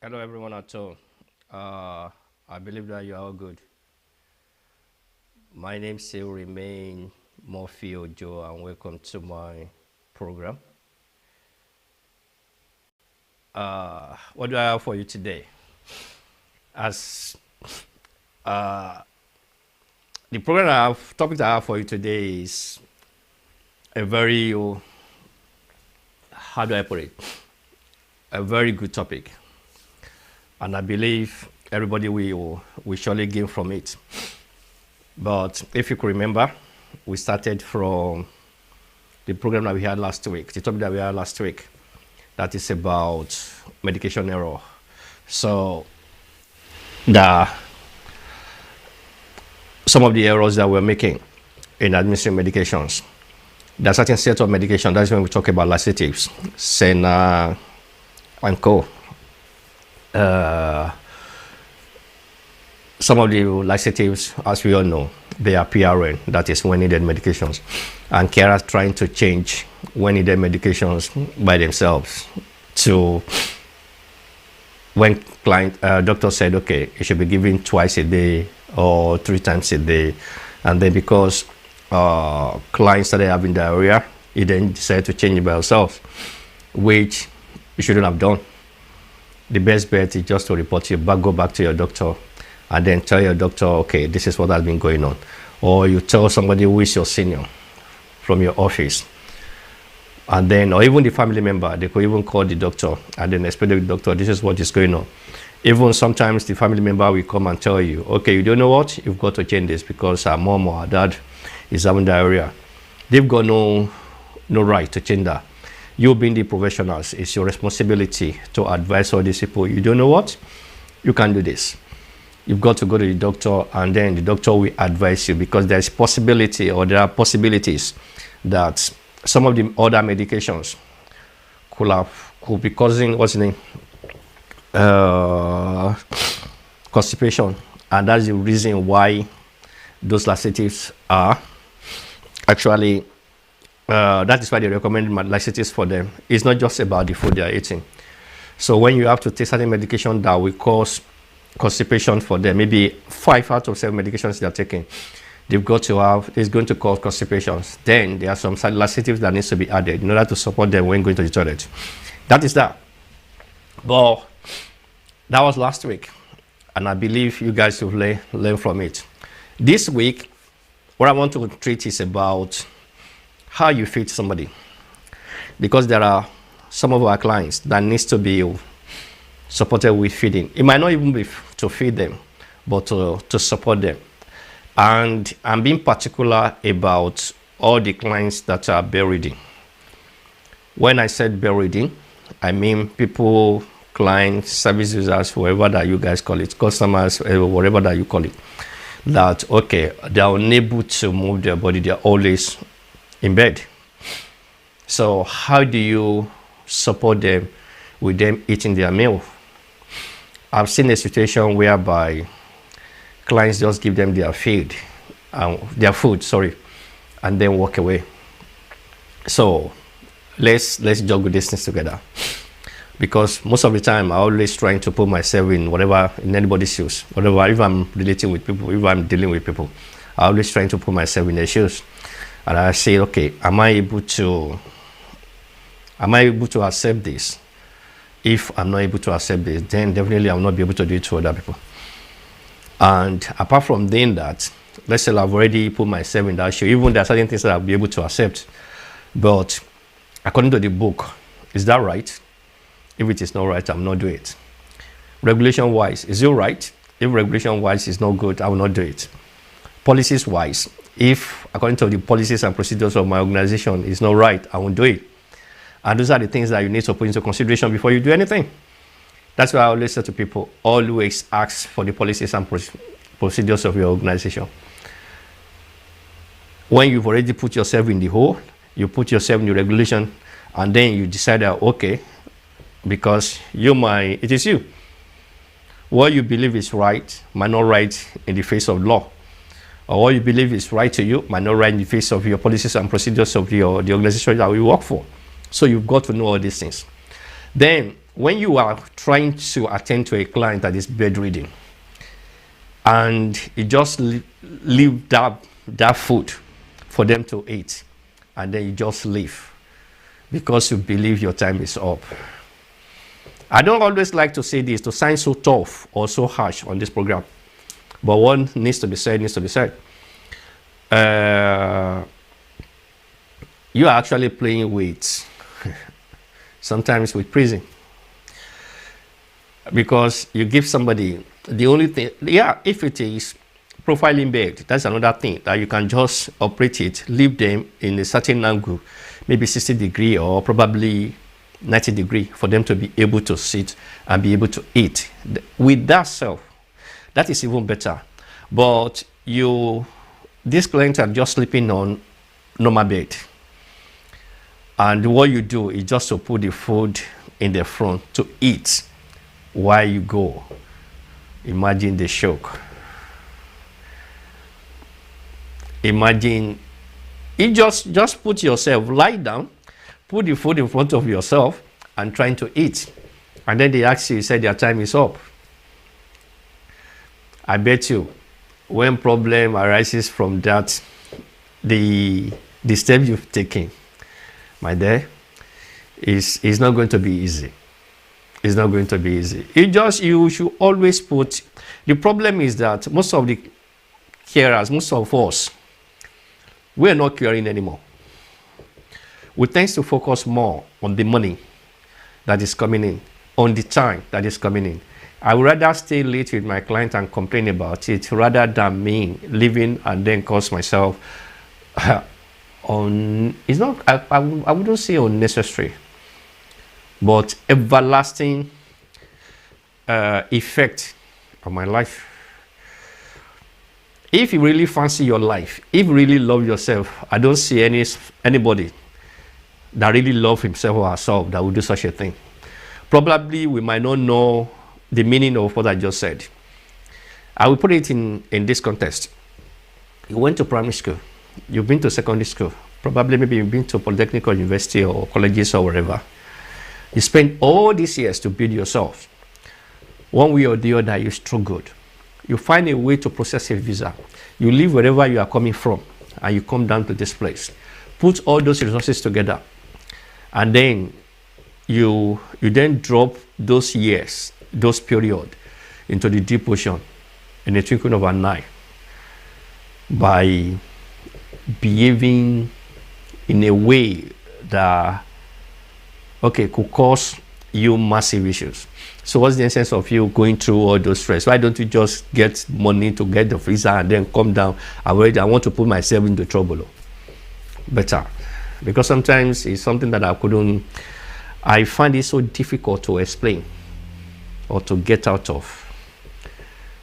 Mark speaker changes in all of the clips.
Speaker 1: Hello, everyone at home. I believe that you are all good. My name still remain Murphy Ojo, and welcome to my program. What do I have for you today? As the program I have, topic I have for you today is a very, how do I put it? A very good topic, and I believe everybody will surely gain from it. But if you could remember, we started from the program that we had last week, the topic that we had last week, that is about medication error. So the some of the errors that we're making in administering medications. There are certain sets of medication. That's when we talk about laxatives, Senna, and co. Some of the laxatives, as we all know, they are PRN, that is when needed medications. And carers trying to change when needed medications by themselves to when doctor said, okay, it should be given twice a day or 3 times a day. And then because clients started having diarrhea, he then decided to change it by himself, which you shouldn't have done. The best bet is just to report you back, go back to your doctor, and then tell your doctor, okay, this is what has been going on. Or you tell somebody who is your senior from your office. And then, or even the family member, they could even call the doctor and then explain to the doctor, this is what is going on. Even sometimes the family member will come and tell you, okay, you don't know what? You've got to change this because our mom or our dad is having diarrhea. They've got no right to change that. You being the professionals, it's your responsibility to advise all these people, you don't know what? You can do this. You've got to go to the doctor, and then the doctor will advise you, because there's possibility, or there are possibilities that some of the other medications could be causing constipation, and that's the reason why those laxatives are actually that is why they recommend laxatives for them. It's not just about the food they are eating. So when you have to take certain medication that will cause constipation for them, maybe 5 out of 7 medications they're taking, they've got to have, it's going to cause constipations. Then there are some laxatives that needs to be added in order to support them when going to the toilet. That is that. But that was last week, and I believe you guys will learn from it. This week, what I want to treat is about how you feed somebody, because there are some of our clients that needs to be supported with feeding. It might not even be to feed them, but to support them. And I'm being particular about all the clients that are bedridden. When I said bedridden, I mean people, clients, service users, whoever that you guys call it, customers, whatever that you call it, that, okay, they are unable to move their body, they're always in bed. So how do you support them with them eating their meal? I've seen a situation whereby clients just give them their food, and then walk away. So let's juggle this things together, because most of the time I always trying to put myself in anybody's shoes. Whatever, if I'm relating with people, if I'm dealing with people, I always trying to put myself in their shoes, and I say, okay, am I able to accept this? If I'm not able to accept this, then definitely I will not be able to do it to other people. And apart from doing that, let's say I've already put myself in that shoe. Even there are certain things that I'll be able to accept, but according to the book, is that right? If it is not right, I'm not doing it. Regulation wise, is it right? If regulation wise is not good, I will not do it. Policies wise, if according to the policies and procedures of my organization is not right, I won't do it. And those are the things that you need to put into consideration before you do anything. That's why I always say to people, always ask for the policies and procedures of your organization. When you've already put yourself in the hole, you put yourself in the regulation, and then you decide that, okay, because it is you. What you believe is right might not right in the face of law. Or what you believe is right to you might not right in the face of your policies and procedures of the organization that we work for. So you've got to know all these things. Then when you are trying to attend to a client that is bedridden, and you just leave that food for them to eat, and then you just leave because you believe your time is up. I don't always like to say this, to sound so tough or so harsh on this program, but what needs to be said needs to be said. You are actually playing with, sometimes with prison, because you give somebody the only thing. Yeah, if it is profiling bed, that's another thing that you can just operate it, leave them in a certain angle, maybe 60 degree or probably 90 degree, for them to be able to sit and be able to eat. With that self, that is even better. But these clients are just sleeping on normal bed, and what you do is just to put the food in the front to eat while you go. Imagine the shock. Imagine you just put yourself, lie down, put the food in front of yourself and trying to eat, and then they ask you, say their time is up. I bet you when problem arises from that, the step you've taken, my dear, is not going to be easy. It's not going to be easy. You should always put, the problem is that most of the carers, most of us, we are not caring anymore. We tend to focus more on the money that is coming in, on the time that is coming in. I would rather stay late with my client and complain about it rather than me leaving and then cost myself it's not, I wouldn't say unnecessary, but everlasting effect on my life. If you really fancy your life, if you really love yourself, I don't see anybody that really love himself or herself that would do such a thing. Probably we might not know the meaning of what I just said. I will put it in this context. You went to primary school, you've been to secondary school, probably maybe you've been to polytechnic or university or colleges or wherever. You spend all these years to build yourself. One way or the other, you struggled. You find a way to process a visa. You leave wherever you are coming from and you come down to this place. Put all those resources together, and then you then drop those years, those period, into the deep ocean in the twinkling of an eye by behaving in a way that could cause you massive issues. So what's the essence of you going through all those stress? Why don't you just get money to get the visa and then come down? I want to put myself into trouble. Better. Because sometimes it's something that I find it so difficult to explain or to get out of.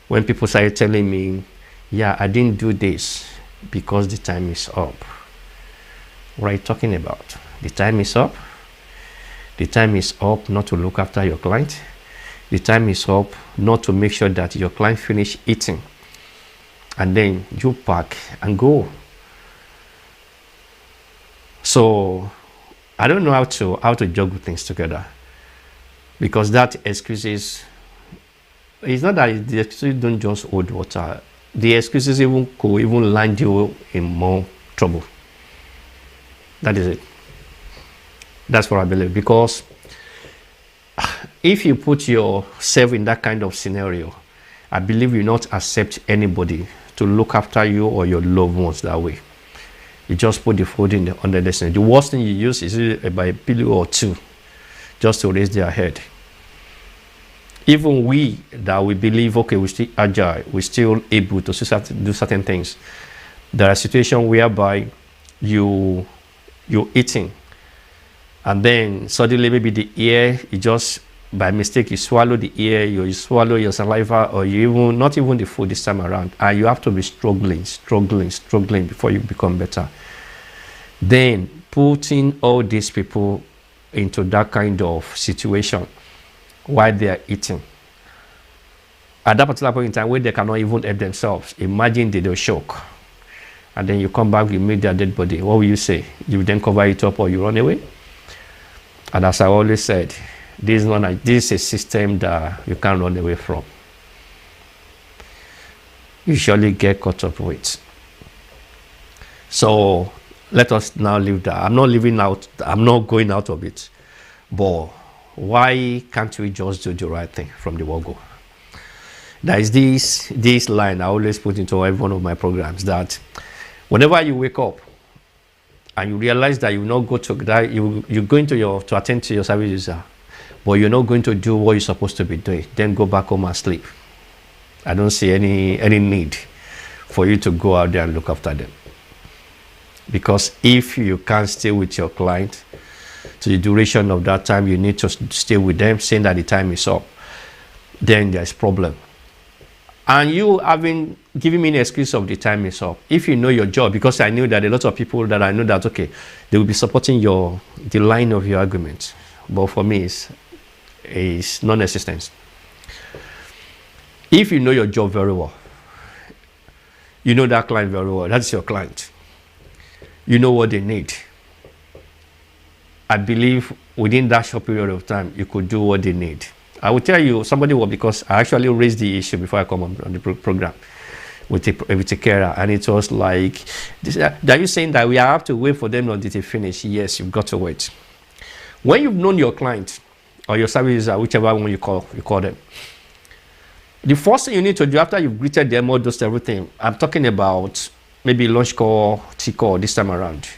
Speaker 1: When people start telling me, yeah, I didn't do this because the time is up. What are you talking about? The time is up? The time is up not to look after your client. The time is up not to make sure that your client finish eating, and then you pack and go. So I don't know how to juggle things together, because that excuses, it's not that the excuses don't just hold water. The excuses could even land you in more trouble. That is it. That's what I believe, because if you put yourself in that kind of scenario, I believe you not accept anybody to look after you or your loved ones that way. You just put the food under the sink. The worst thing you use is by a pillow or two just to raise their head. Even we that we believe, we're still agile, we're still able to do certain things. There are situations whereby you're eating, and then suddenly maybe the ear, you just by mistake you swallow the ear, you swallow your saliva, or not even the food this time around, and you have to be struggling before you become better. Then putting all these people into that kind of situation while they are eating, at that particular point in time where they cannot even help themselves, imagine they'll shock, and then you come back, you meet their dead body. What will you say? You then cover it up or you run away? And as I always said, This is not like, this is a system that you can't run away from. You surely get caught up with. So let us now leave that. I'm not leaving out, I'm not going out of it. But why can't we just do the right thing from the word go? There is this line I always put into every one of my programs, that whenever you wake up and you realize that you will not go to that, you're going to attend to your service user, but you're not going to do what you're supposed to be doing, then go back home and sleep. I don't see any need for you to go out there and look after them. Because if you can't stay with your client to the duration of that time you need to stay with them, saying that the time is up, then there's problem. And you having given me an excuse of the time is up. If you know your job, because I knew that a lot of people that I know that, okay, they will be supporting the line of your argument. But for me, it's non-existent. If you know your job very well, you know that client very well, that's your client. You know what they need. I believe within that short period of time, you could do what they need. I will tell you, somebody will, because I actually raised the issue before I come on the program with a carer, and it was like, are you saying that we have to wait for them until they finish? Yes, you've got to wait. When you've known your client or your service user, whichever one you call them, the first thing you need to do after you've greeted them or just everything, I'm talking about maybe lunch call, tea call this time around.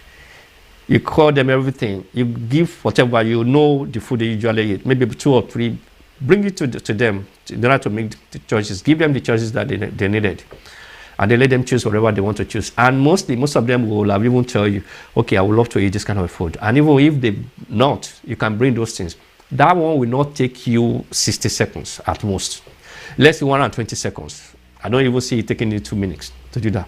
Speaker 1: You call them everything, you give whatever, you know the food they usually eat, maybe 2 or 3, bring it to them in order to make the choices. Give them the choices that they needed. And they let them choose whatever they want to choose. And most of them will have even tell you, okay, I would love to eat this kind of food. And even if they not, you can bring those things. That one will not take you 60 seconds at most. Less than 120 seconds. I don't even see it taking you 2 minutes to do that.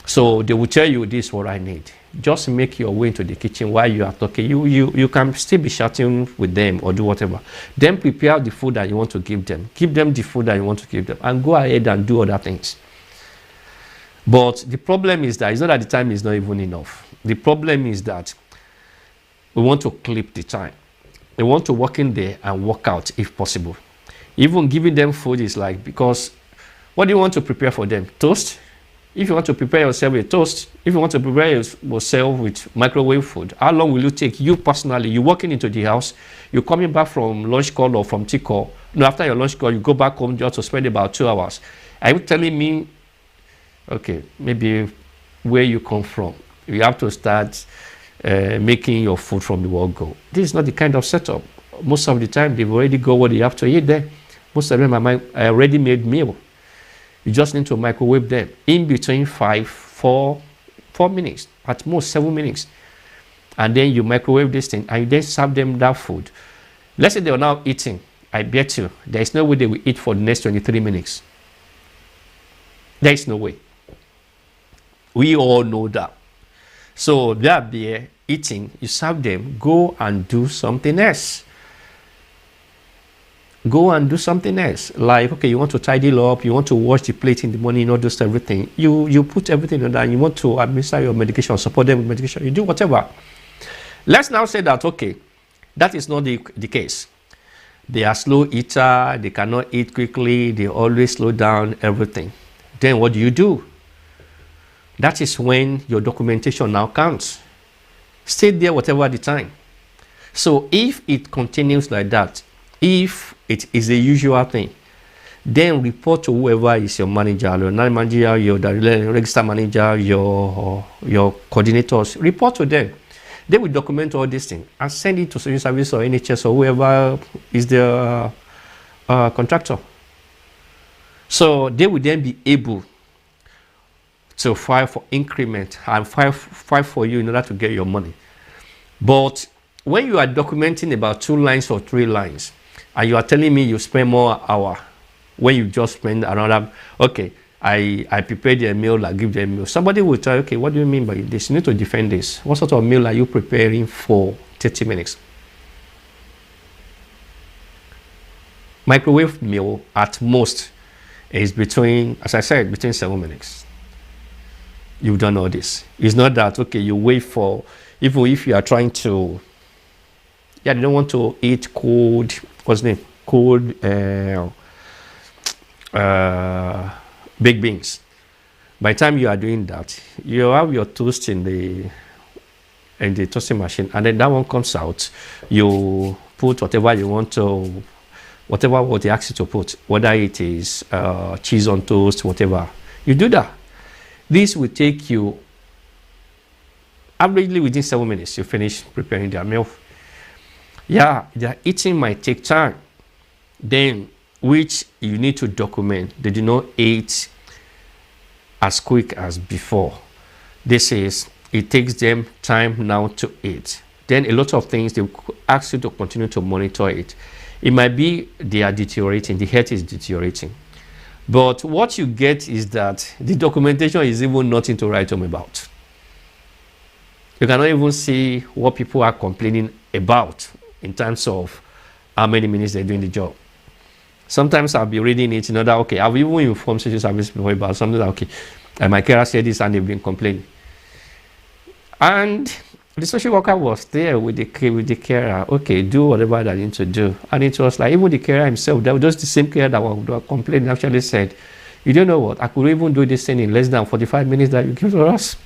Speaker 1: So they will tell you, this is what I need. Just make your way into the kitchen while you are talking. You can still be chatting with them or do whatever. Then prepare the food that you want to give them. Give them the food that you want to give them. And go ahead and do other things. But the problem is that it's not that the time is not even enough. The problem is that we want to clip the time. We want to work in there and work out if possible. Even giving them food is like, because what do you want to prepare for them? Toast? If you want to prepare yourself with toast, if you want to prepare yourself with microwave food, how long will it take you personally? You're walking into the house, you're coming back from lunch call or from tea call. No, after your lunch call, you go back home just to spend about 2 hours. Are you telling me, okay, maybe where you come from, you have to start making your food from the word go? This is not the kind of setup. Most of the time, they've already got what they have to eat there. Most of them are already made meal. You just need to microwave them in between 4 minutes, at most 7 minutes. And then you microwave this thing and you then serve them that food. Let's say they are now eating. I bet you there is no way they will eat for the next 23 minutes. There is no way. We all know that. So they are there eating, you serve them, go and do something else. Go and do something else. Like, okay, you want to tidy up, you want to wash the plate in the morning, not just everything. You put everything on that, and you want to administer your medication, support them with medication, you do whatever. Let's now say that, okay, that is not the case. They are slow eater, they cannot eat quickly, they always slow down everything. Then what do? That is when your documentation now counts. Stay there whatever the time. So if it continues like that, if it is a usual thing, then report to whoever is your manager, your manager, your register manager, your coordinators. Report to them. They will document all these things and send it to social service or NHS or whoever is the contractor. So they will then be able to file for increment and file for you in order to get your money. But when you are documenting about 2 lines or 3 lines, and you are telling me you spend more hour when you just spend another, okay, I prepared a meal, I give them a meal. Somebody will tell you, okay, what do you mean by this? You need to defend this. What sort of meal are you preparing for 30 minutes? Microwave meal at most is between, as I said, between 7 minutes. You've done all this. It's not that, okay, you wait for, even if you are trying to Yeah, they don't want to eat cold, what's the name? Cold baked beans. By the time you are doing that, you have your toast in the toasting machine, and then that one comes out. You put whatever you want to, whatever what they ask you to put, whether it is cheese on toast, whatever. You do that. This will take you averagely within 7 minutes. You finish preparing their meal. Yeah, their eating might take time. Then, which you need to document. They do not eat as quick as before. This is, it takes them time now to eat. Then a lot of things, they ask you to continue to monitor it. It might be they are deteriorating, the health is deteriorating. But what you get is that the documentation is even nothing to write home about. You cannot even see what people are complaining about in terms of how many minutes they're doing the job. Sometimes I'll be reading it, that, okay, I've even informed social service before about something that, okay, my carer said this and they've been complaining. And the social worker was there with the carer, okay, do whatever they need to do. And it was like, even the carer himself, that was just the same carer that was complaining, actually said, you don't know what, I could even do this thing in less than 45 minutes that you give to us.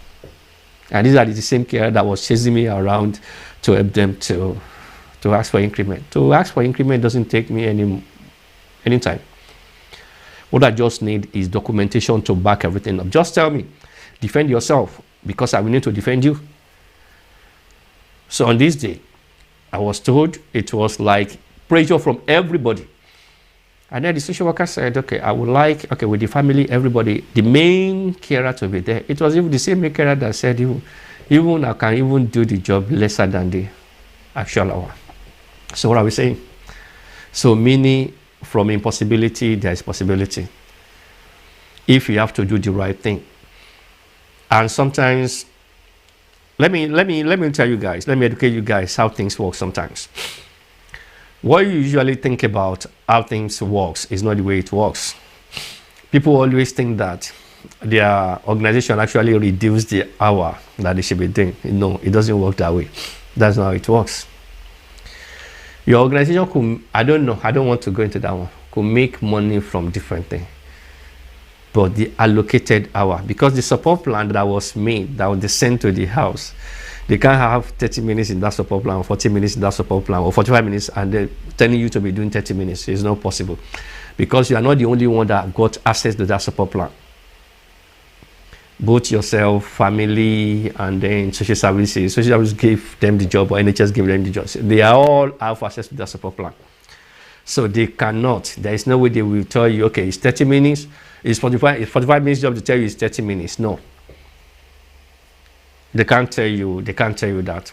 Speaker 1: And these are the same carer that was chasing me around to help them to ask for increment. To ask for increment doesn't take me any time. What I just need is documentation to back everything up. Just tell me, defend yourself, because I will need to defend you. So on this day, I was told it was like pressure from everybody. And then the social worker said, okay, I would like, okay, with the family, everybody, the main carer to be there. It was even the same main carer that said, even I can even do the job lesser than the actual hour. So what are we saying? So meaning, from impossibility, there is possibility. If you have to do the right thing. And sometimes, let me tell you guys, let me educate you guys how things work sometimes. What you usually think about how things works is not the way it works. People always think that their organization actually reduced the hour that they should be doing. No, it doesn't work that way. That's not how it works. Your organization could, I don't know, I don't want to go into that one, could make money from different things. But the allocated hour, because the support plan that was made, that was sent to the house, they can't have 30 minutes in that support plan, or 40 minutes in that support plan, or 45 minutes, and they're telling you to be doing 30 minutes. It's not possible. Because you are not the only one that got access to that support plan. Both yourself, family, and then social services. Social services gave them the job, or NHS gave them the job. So they are all have access to that support plan. So they cannot. There is no way they will tell you, okay, it's 30 minutes. It's 45 minutes job to tell you it's 30 minutes. No. They can't tell you that.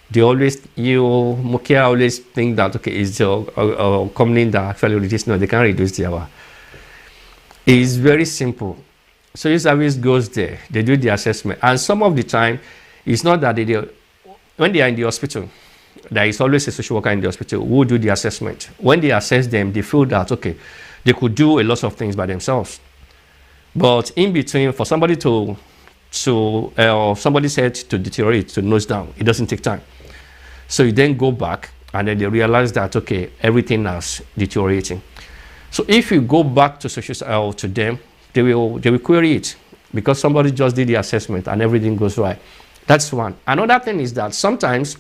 Speaker 1: They always, Mukia always think that, okay, it's a company that actually reduces. No, they can't reduce the hour. It's very simple. So your service goes there, they do the assessment. And some of the time, it's not that they do. When they are in the hospital, there is always a social worker in the hospital who do the assessment. When they assess them, they feel that, okay, they could do a lot of things by themselves. But in between, for somebody somebody said to deteriorate, to nose down, it doesn't take time. So you then go back, and then they realize that, okay, everything is deteriorating. So if you go back to social to them, they will query it, because somebody just did the assessment and everything goes right. That's one. Another thing is that sometimes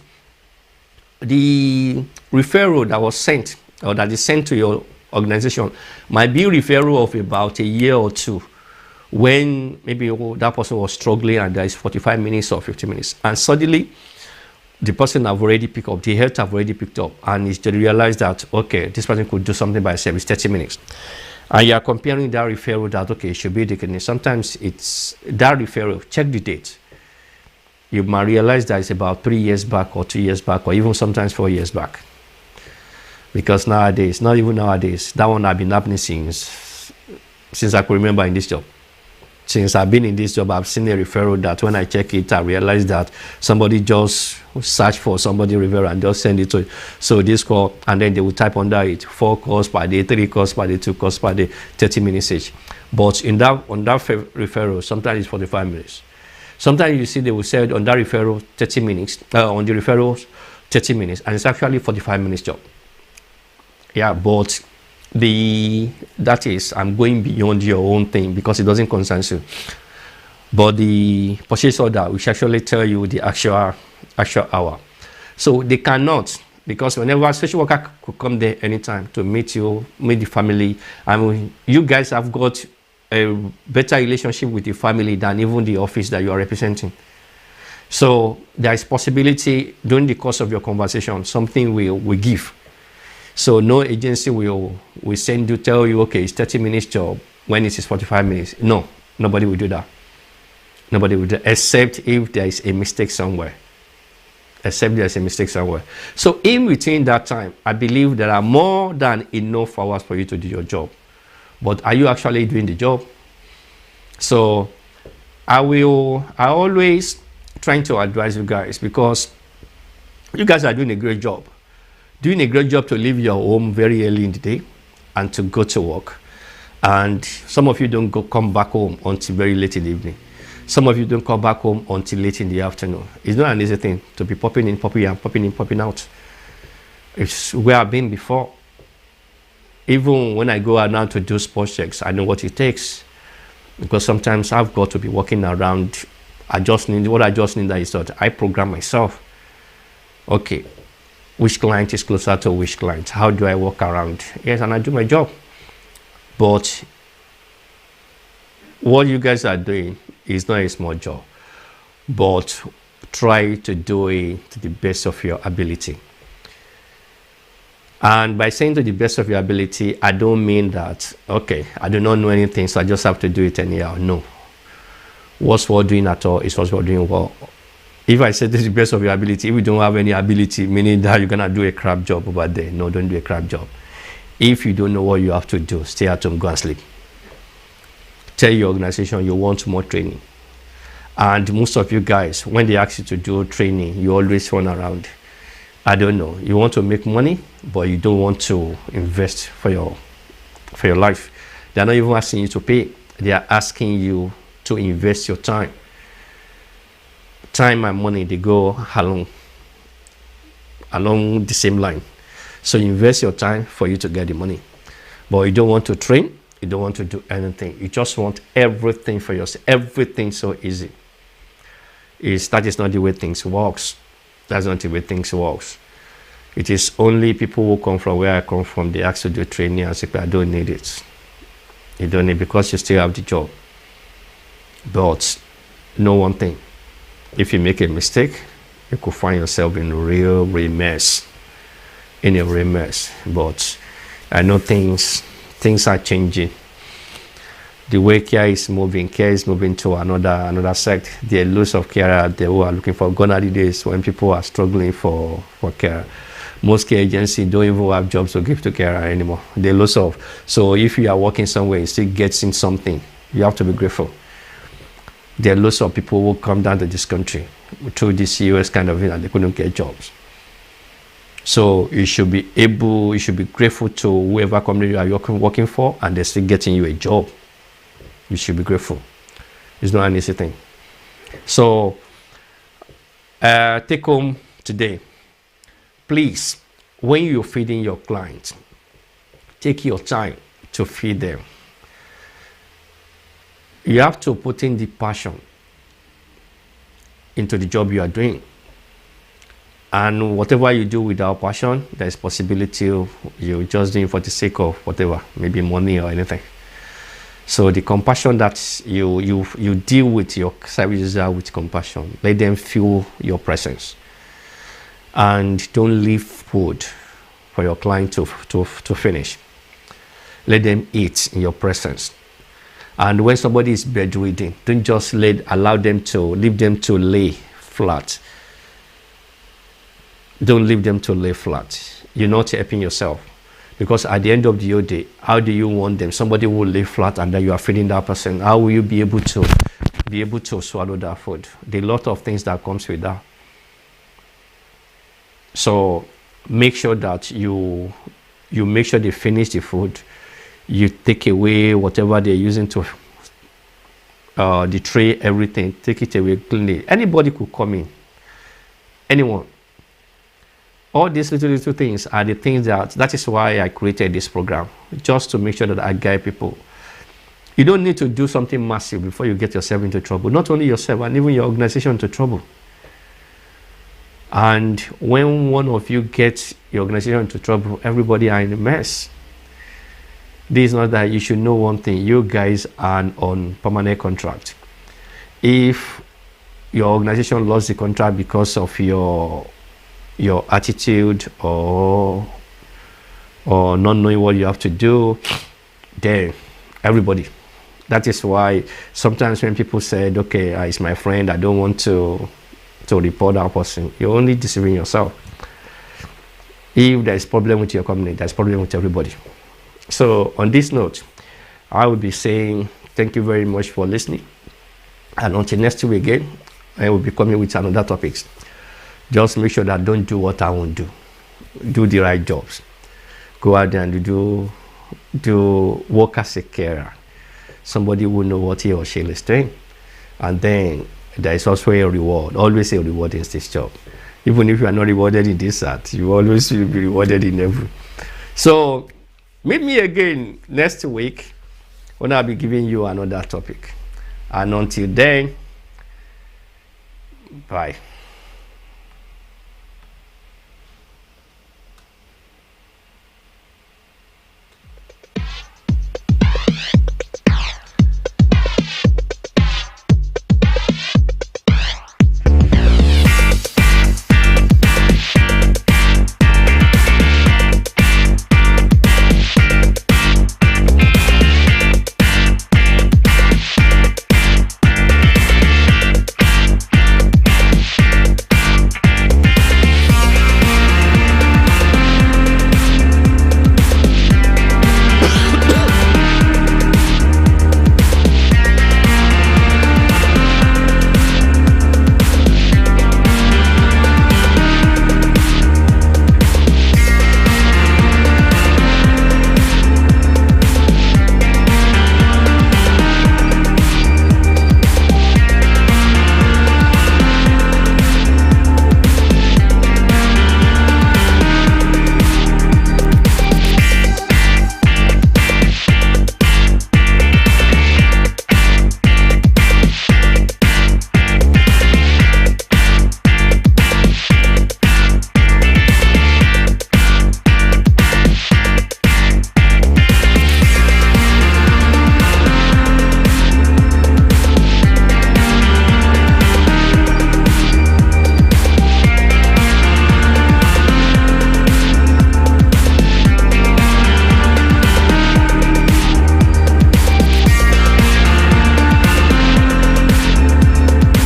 Speaker 1: the referral that was sent, or that is sent to your organization, might be a referral of about a year or two, when maybe that person was struggling and there is 45 minutes or 50 minutes, and suddenly the person have already picked up, the health have already picked up, and they realize that, okay, this person could do something by itself. It's 30 minutes. And you are comparing that referral that, okay, it should be the clinic. Sometimes it's that referral, check the date. You might realize that it's about 3 years back, or 2 years back, or even sometimes 4 years back. Because nowadays, not even nowadays, that one has been happening since I could remember in this job. Since I've been in this job, I've seen a referral that when I check it, I realize that somebody just search for somebody referral and just send it to it. So this call, and then they will type under it 4 calls per day, 3 calls per day, 2 calls per day, 30 minutes each. But on that referral, sometimes it's 45 minutes. Sometimes you see they will say on that referral 30 minutes, on the referrals 30 minutes, and it's actually 45 minutes job. Yeah, but that is, I'm going beyond your own thing because it doesn't concern you. But the purchase order will actually tell you the actual hour. So they cannot, because whenever a social worker could come there anytime to meet you, meet the family, and you guys have got a better relationship with the family than even the office that you are representing. So there is possibility during the course of your conversation, something will give. So no agency will send you, tell you, okay, it's 30 minutes job when it is 45 minutes. No, nobody will do that. Nobody will do that, except if there is a mistake somewhere. Except there's a mistake somewhere. So in between that time, I believe there are more than enough hours for you to do your job. But are you actually doing the job? So I always trying to advise you guys, because you guys are doing a great job. Doing a great job to leave your home very early in the day and to go to work. And some of you don't come back home until very late in the evening. Some of you don't come back home until late in the afternoon. It's not an easy thing to be popping in, popping out, popping in, popping out. It's where I've been before. Even when I go out now to do sports checks, I know what it takes. Because sometimes I've got to be walking around, what I just need is that I program myself. Okay, which client is closer to which client? How do I walk around? Yes, and I do my job. But what you guys are doing is not a small job, but try to do it to the best of your ability. And by saying to the best of your ability, I don't mean that, okay, I do not know anything, so I just have to do it anyhow. No. What's worth doing at all is what's worth doing well. If I say to the best of your ability, if you don't have any ability, meaning that you're going to do a crap job over there, no, don't do a crap job. If you don't know what you have to do, stay at home, go and sleep. Tell your organization you want more training. And most of you guys, when they ask you to do training, you always run around. I don't know, you want to make money, but you don't want to invest for your life. They're not even asking you to pay. They are asking you to invest your time. Time and money, they go along the same line. So you invest your time for you to get the money. But you don't want to train, you don't want to do anything. You just want everything for yourself. Everything so easy. That is not the way things works. That's not the way things works. It is only people who come from where I come from, they ask to do training and say, I don't need it. You don't need it because you still have the job. But know one thing. If you make a mistake, you could find yourself in a real mess. In a real mess. But I know things are changing. The way care is moving to another sect. There are lots of care out there who are looking for. Gone are the days when people are struggling for care. Most care agencies don't even have jobs to give to care anymore. There are lots of. So if you are working somewhere and still getting something, you have to be grateful. There are lots of people who come down to this country through this US kind of thing and they couldn't get jobs. So you should be grateful to whoever company you are working for and they're still getting you a job. You should be grateful. It's not an easy thing. So take home today. Please, when you're feeding your clients, take your time to feed them. You have to put in the passion into the job you are doing. And whatever you do without passion, there's possibility you're just doing for the sake of whatever, maybe money or anything. So the compassion that you deal with your service user with compassion. Let them feel your presence. And don't leave food for your client to finish. Let them eat in your presence. And when somebody is bedridden, don't just leave them to lay flat. Don't leave them to lay flat. You're not helping yourself. Because at the end of the day, how do you want them? Somebody will lay flat and then you are feeding that person. How will you be able to swallow that food? There are a lot of things that comes with that. So make sure that you make sure they finish the food. You take away whatever they're using to the tray, everything. Take it away, clean it. Anybody could come in. Anyone. All these little things are the things that is why I created this program, just to make sure that I guide people. You don't need to do something massive before you get yourself into trouble. Not only yourself, and even your organization into trouble. And when one of you gets your organization into trouble, everybody are in a mess. This is not that. You should know one thing. You guys are on permanent contract. If your organization lost the contract because of your attitude or not knowing what you have to do, then everybody. That is why sometimes when people said, okay, it's my friend, I don't want to report that person, you're only deceiving yourself. If there's problem with your company, there's problem with everybody. So on this note, I will be saying thank you very much for listening. And until next week again, I will be coming with another topics. Just make sure that don't do what I won't do. Do the right jobs. Go out there and do work as a carer. Somebody will know what he or she is doing. And then there is also a reward. Always a reward in this job. Even if you are not rewarded in this art, you always will be rewarded in every. So meet me again next week when I'll be giving you another topic. And until then, bye.